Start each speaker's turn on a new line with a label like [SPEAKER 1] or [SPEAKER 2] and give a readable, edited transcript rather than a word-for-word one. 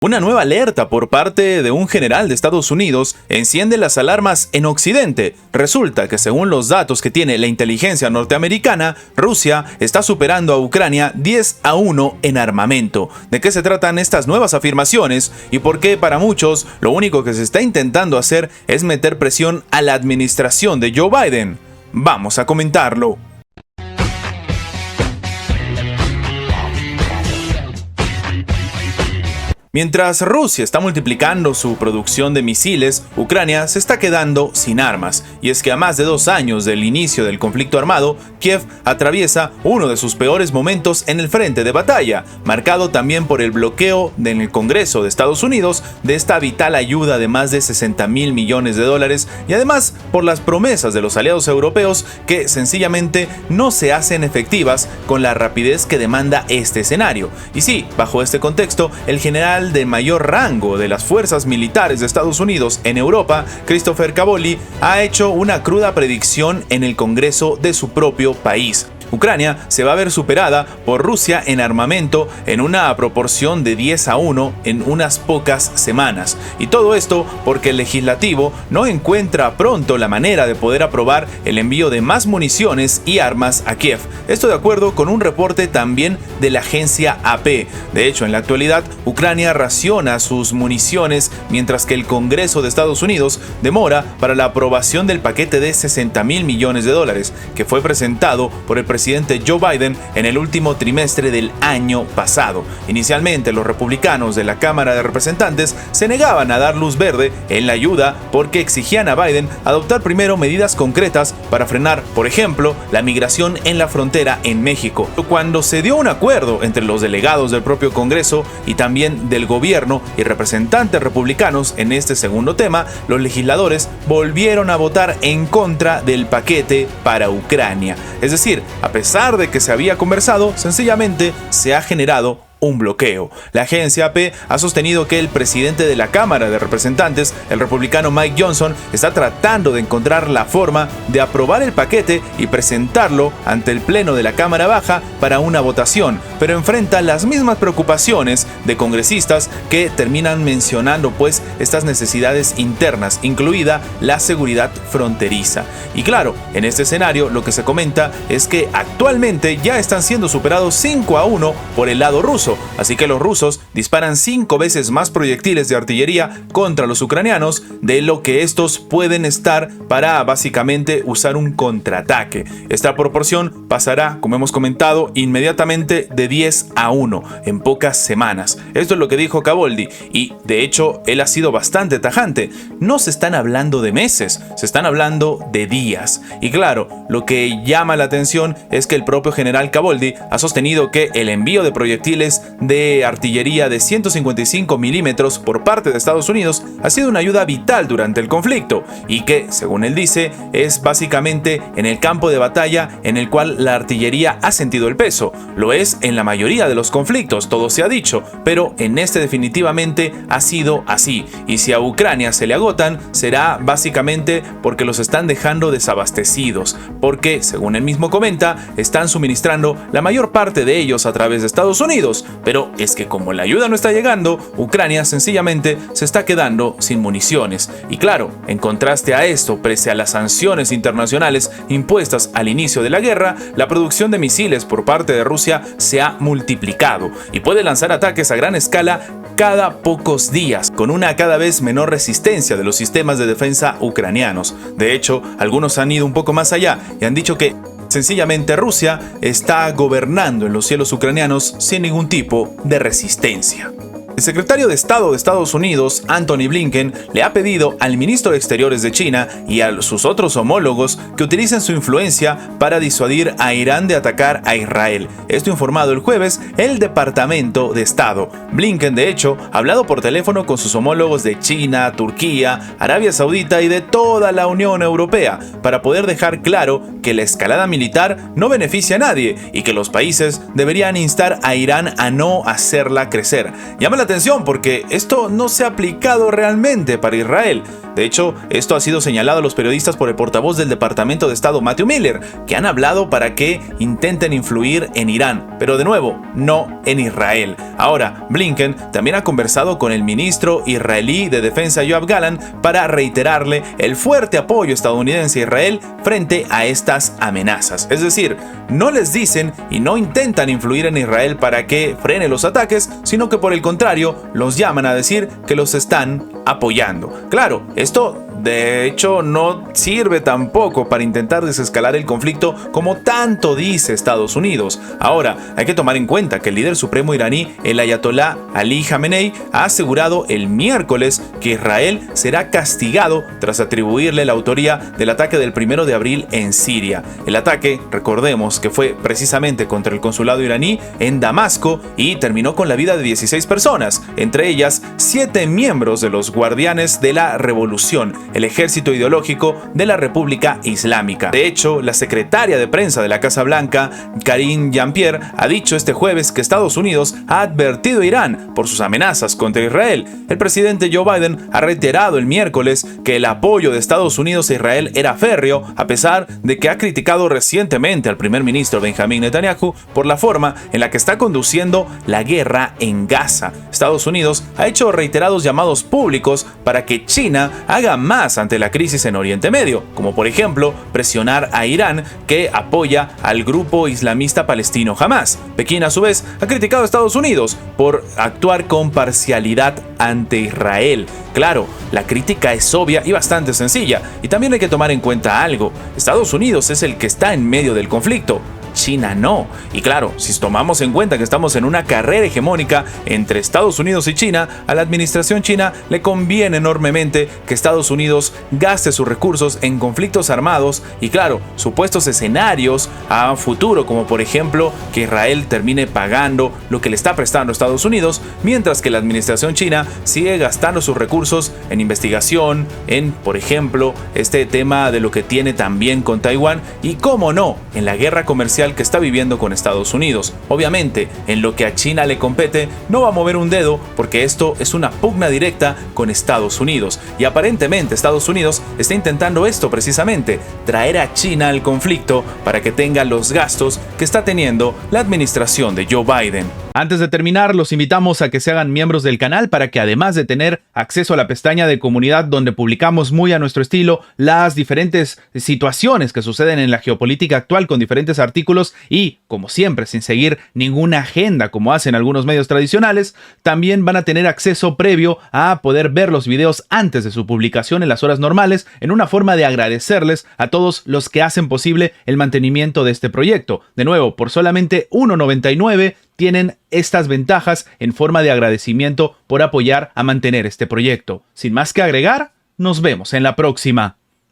[SPEAKER 1] Una nueva alerta por parte de un general de Estados Unidos enciende las alarmas en Occidente. Resulta que según los datos que tiene la inteligencia norteamericana, Rusia está superando a Ucrania 10-1 en armamento. ¿De qué se tratan estas nuevas afirmaciones y por qué para muchos lo único que se está intentando hacer es meter presión a la administración de Joe Biden? Vamos a comentarlo. Mientras Rusia está multiplicando su producción de misiles, Ucrania se está quedando sin armas. Y es que a más de 2 años del inicio del conflicto armado, Kiev atraviesa uno de sus peores momentos en el frente de batalla, marcado también por el bloqueo en el Congreso de Estados Unidos de esta vital ayuda de más de $60.000 millones y además por las promesas de los aliados europeos que sencillamente no se hacen efectivas con la rapidez que demanda este escenario. Y sí, bajo este contexto, el general de mayor rango de las fuerzas militares de Estados Unidos en Europa, Christopher Caboli, ha hecho una cruda predicción en el Congreso de su propio país. Ucrania se va a ver superada por Rusia en armamento en una proporción de 10-1 en unas pocas semanas. Y todo esto porque el legislativo no encuentra pronto la manera de poder aprobar el envío de más municiones y armas a Kiev. Esto de acuerdo con un reporte también de la agencia AP. De hecho, en la actualidad, Ucrania raciona sus municiones mientras que el Congreso de Estados Unidos demora para la aprobación del paquete de $60.000 millones que fue presentado por el presidente Joe Biden en el último trimestre del año pasado. Inicialmente, los republicanos de la Cámara de Representantes se negaban a dar luz verde en la ayuda porque exigían a Biden adoptar primero medidas concretas para frenar, por ejemplo, la migración en la frontera en México. Cuando se dio un acuerdo entre los delegados del propio Congreso y también del gobierno y representantes republicanos en este segundo tema, los legisladores volvieron a votar en contra del paquete para Ucrania. Es decir, a pesar de que se había conversado, sencillamente se ha generado un bloqueo. La agencia AP ha sostenido que el presidente de la Cámara de Representantes, el republicano Mike Johnson, está tratando de encontrar la forma de aprobar el paquete y presentarlo ante el Pleno de la Cámara Baja para una votación, pero enfrenta las mismas preocupaciones de congresistas que terminan mencionando pues estas necesidades internas, incluida la seguridad fronteriza. Y claro, en este escenario lo que se comenta es que actualmente ya están siendo superados 5-1 por el lado ruso. Así que los rusos disparan 5 veces más proyectiles de artillería contra los ucranianos de lo que estos pueden estar para básicamente usar un contraataque. Esta proporción pasará, como hemos comentado, inmediatamente de 10-1 en pocas semanas. Esto es lo que dijo Caboli y de hecho él ha sido bastante tajante. No se están hablando de meses, se están hablando de días. Y claro, lo que llama la atención es que el propio general Caboli ha sostenido que el envío de proyectiles de artillería de 155 milímetros por parte de Estados Unidos ha sido una ayuda vital durante el conflicto y que, según él dice, es básicamente en el campo de batalla en el cual la artillería ha sentido el peso. Lo es en la mayoría de los conflictos, todo se ha dicho, pero en este definitivamente ha sido así. Y si a Ucrania se le agotan, será básicamente porque los están dejando desabastecidos, porque, según él mismo comenta, están suministrando la mayor parte de ellos a través de Estados Unidos. Pero es que como la ayuda no está llegando, Ucrania sencillamente se está quedando sin municiones. Y claro, en contraste a esto, pese a las sanciones internacionales impuestas al inicio de la guerra, la producción de misiles por parte de Rusia se ha multiplicado y puede lanzar ataques a gran escala cada pocos días, con una cada vez menor resistencia de los sistemas de defensa ucranianos. De hecho, algunos han ido un poco más allá y han dicho que sencillamente Rusia está gobernando en los cielos ucranianos sin ningún tipo de resistencia. El secretario de Estado de Estados Unidos, Antony Blinken, le ha pedido al ministro de Exteriores de China y a sus otros homólogos que utilicen su influencia para disuadir a Irán de atacar a Israel. Esto informado el jueves el Departamento de Estado. Blinken, de hecho, ha hablado por teléfono con sus homólogos de China, Turquía, Arabia Saudita y de toda la Unión Europea para poder dejar claro que la escalada militar no beneficia a nadie y que los países deberían instar a Irán a no hacerla crecer. Llama la atención porque esto no se ha aplicado realmente para Israel. De hecho, esto ha sido señalado a los periodistas por el portavoz del Departamento de Estado Matthew Miller, que han hablado para que intenten influir en Irán, pero de nuevo, no en Israel. Ahora, Blinken también ha conversado con el ministro israelí de Defensa Yoav Gallant para reiterarle el fuerte apoyo estadounidense a Israel frente a estas amenazas. Es decir, no les dicen y no intentan influir en Israel para que frene los ataques, sino que por el contrario, los llaman a decir que los están apoyando. Claro, esto de hecho no sirve tampoco para intentar desescalar el conflicto como tanto dice Estados Unidos. Ahora, hay que tomar en cuenta que el líder supremo iraní, el ayatolá Ali Khamenei, ha asegurado el miércoles que Israel será castigado tras atribuirle la autoría del ataque del 1 de abril en Siria. El ataque, recordemos que fue precisamente contra el consulado iraní en Damasco y terminó con la vida de 16 personas, entre ellas 7 miembros de los guardianes de la revolución, el ejército ideológico de la República Islámica. De hecho, la secretaria de prensa de la Casa Blanca, Karine Jean-Pierre, ha dicho este jueves que Estados Unidos ha advertido a Irán por sus amenazas contra Israel. El presidente Joe Biden ha reiterado el miércoles que el apoyo de Estados Unidos a Israel era férreo, a pesar de que ha criticado recientemente al primer ministro Benjamin Netanyahu por la forma en la que está conduciendo la guerra en Gaza. Estados Unidos ha hecho reiterados llamados públicos para que China haga más ante la crisis en Oriente Medio, como por ejemplo presionar a Irán, que apoya al grupo islamista palestino Hamas. Pekín a su vez ha criticado a Estados Unidos por actuar con parcialidad ante Israel. Claro, la crítica es obvia y bastante sencilla, y también hay que tomar en cuenta algo: Estados Unidos es el que está en medio del conflicto, China no. Y claro, si tomamos en cuenta que estamos en una carrera hegemónica entre Estados Unidos y China, a la administración china le conviene enormemente que Estados Unidos gaste sus recursos en conflictos armados y claro, supuestos escenarios a futuro, como por ejemplo que Israel termine pagando lo que le está prestando a Estados Unidos, mientras que la administración china sigue gastando sus recursos en investigación, en, por ejemplo, este tema de lo que tiene también con Taiwán y, cómo no, en la guerra comercial que está viviendo con Estados Unidos. Obviamente, en lo que a China le compete, no va a mover un dedo porque esto es una pugna directa con Estados Unidos. Y aparentemente Estados Unidos está intentando esto precisamente, traer a China al conflicto para que tenga los gastos que está teniendo la administración de Joe Biden. Antes de terminar, los invitamos a que se hagan miembros del canal para que, además de tener acceso a la pestaña de comunidad donde publicamos muy a nuestro estilo las diferentes situaciones que suceden en la geopolítica actual con diferentes artículos y, como siempre, sin seguir ninguna agenda como hacen algunos medios tradicionales, también van a tener acceso previo a poder ver los videos antes de su publicación en las horas normales, en una forma de agradecerles a todos los que hacen posible el mantenimiento de este proyecto. De nuevo, por solamente $1.99 tienen estas ventajas en forma de agradecimiento por apoyar a mantener este proyecto. Sin más que agregar, nos vemos en la próxima.